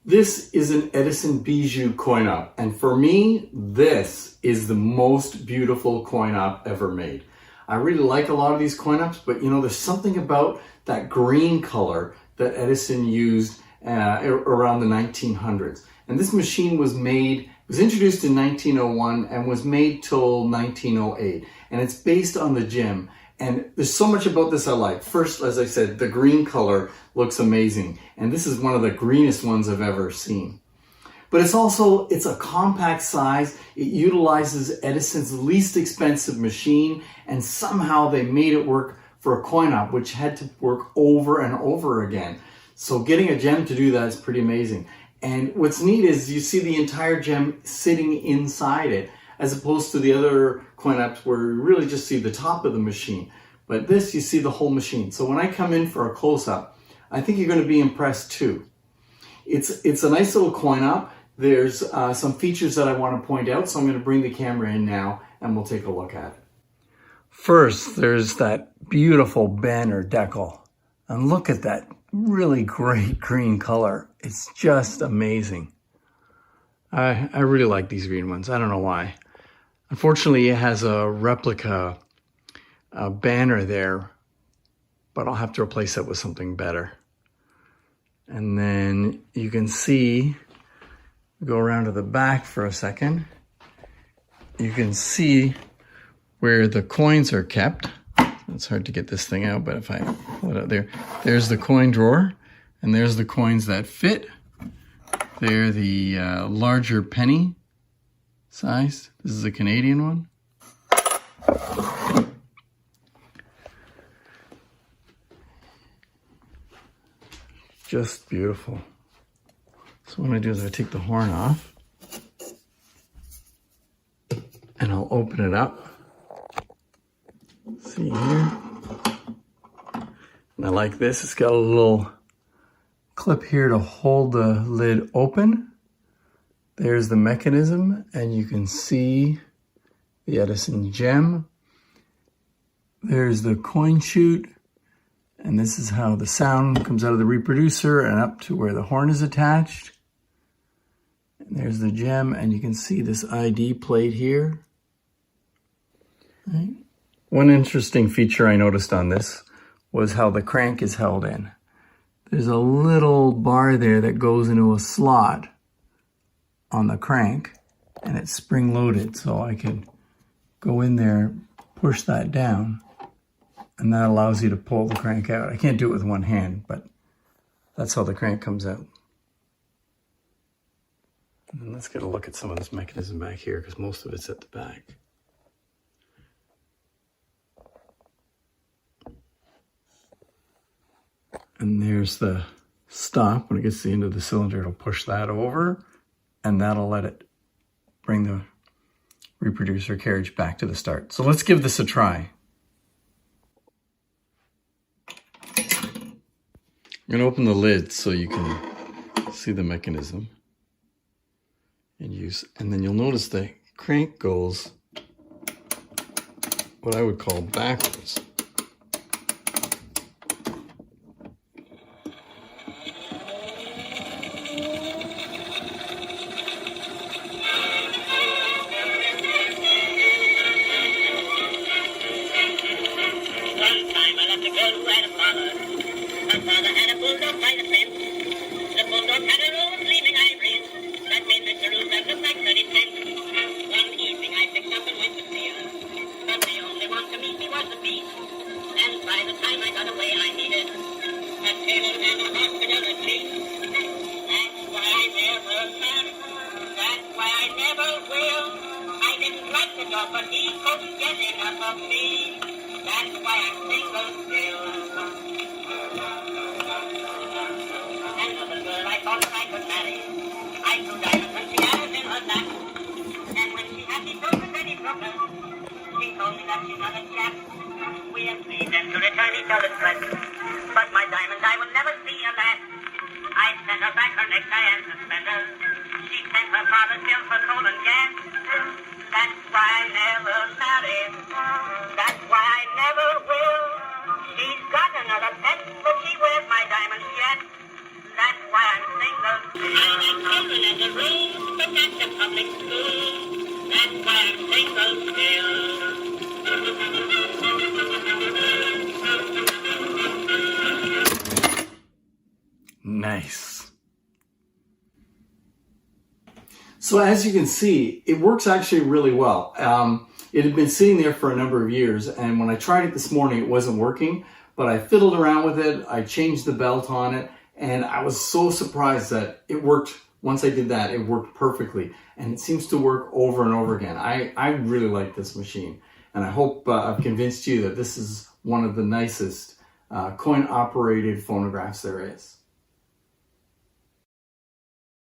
This is an Edison Bijou coin op, and for me, this is the most beautiful coin op ever made. I really like a lot of these coin ops, but you know, there's something about that green color that Edison used around the 1900s. And this machine was introduced in 1901 and was made till 1908. And it's based on the gem. And there's so much about this I like. First, as I said, the green color looks amazing. And this is one of the greenest ones I've ever seen. But it's a compact size. It utilizes Edison's least expensive machine. And somehow they made it work for a coin op, which had to work over and over again. So getting a gem to do that is pretty amazing. And what's neat is you see the entire gem sitting inside it, as opposed to the other coin ops where you really just see the top of the machine. But this, you see the whole machine. So when I come in for a close-up, I think you're going to be impressed too. It's a nice little coin op. There's some features that I want to point out, so I'm going to bring the camera in now and we'll take a look at it. First, there's that beautiful banner decal. And look at that really great green color. It's just amazing. I really like these green ones. I don't know why. Unfortunately, it has a replica banner there, but I'll have to replace it with something better. And then you can see, go around to the back for a second. You can see where the coins are kept. It's hard to get this thing out, but if I pull it out there, there's the coin drawer, and there's the coins that fit. They're the larger penny size. This is a Canadian one. Just beautiful. So what I do is I take the horn off and I'll open it up. See here? And I like this. It's got a little clip here to hold the lid open. There's the mechanism, and you can see the Edison gem. There's the coin chute, and this is how the sound comes out of the reproducer and up to where the horn is attached. And there's the gem, and you can see this ID plate here. Right. One interesting feature I noticed on this was how the crank is held in. There's a little bar there that goes into a slot on the crank, and it's spring loaded, so I can go in there, push that down, and that allows you to pull the crank out. I can't do it with one hand, but that's how the crank comes out. And let's get a look at some of this mechanism back here, because most of it's at the back. And there's the stop. When it gets to the end of the cylinder, it'll push that over, and that'll let it bring the reproducer carriage back to the start. So let's give this a try. I'm going to open the lid so you can see the mechanism and then you'll notice the crank goes what I would call backwards. But he couldn't get enough of me. That's why I'm single still. Another girl I thought I could marry. I threw diamonds when she had in her lap. And when she had me broken, then he broke her. She told me that she's not a chap. We agreed then to return each other's threats. But my diamond I will never see a lad. I sent her back her necktie and suspenders. She sent her father's bill for coal and gas. That's why I never married. That's why I never will. She's got another pet, but she wears my diamonds yet. That's why I'm single. at the public school. That's why I'm single still. Nice. So as you can see, it works actually really well. It had been sitting there for a number of years, and when I tried it this morning, it wasn't working, but I fiddled around with it, I changed the belt on it, and I was so surprised that it worked. Once I did that, it worked perfectly, and it seems to work over and over again. I really like this machine, and I hope I've convinced you that this is one of the nicest coin-operated phonographs there is.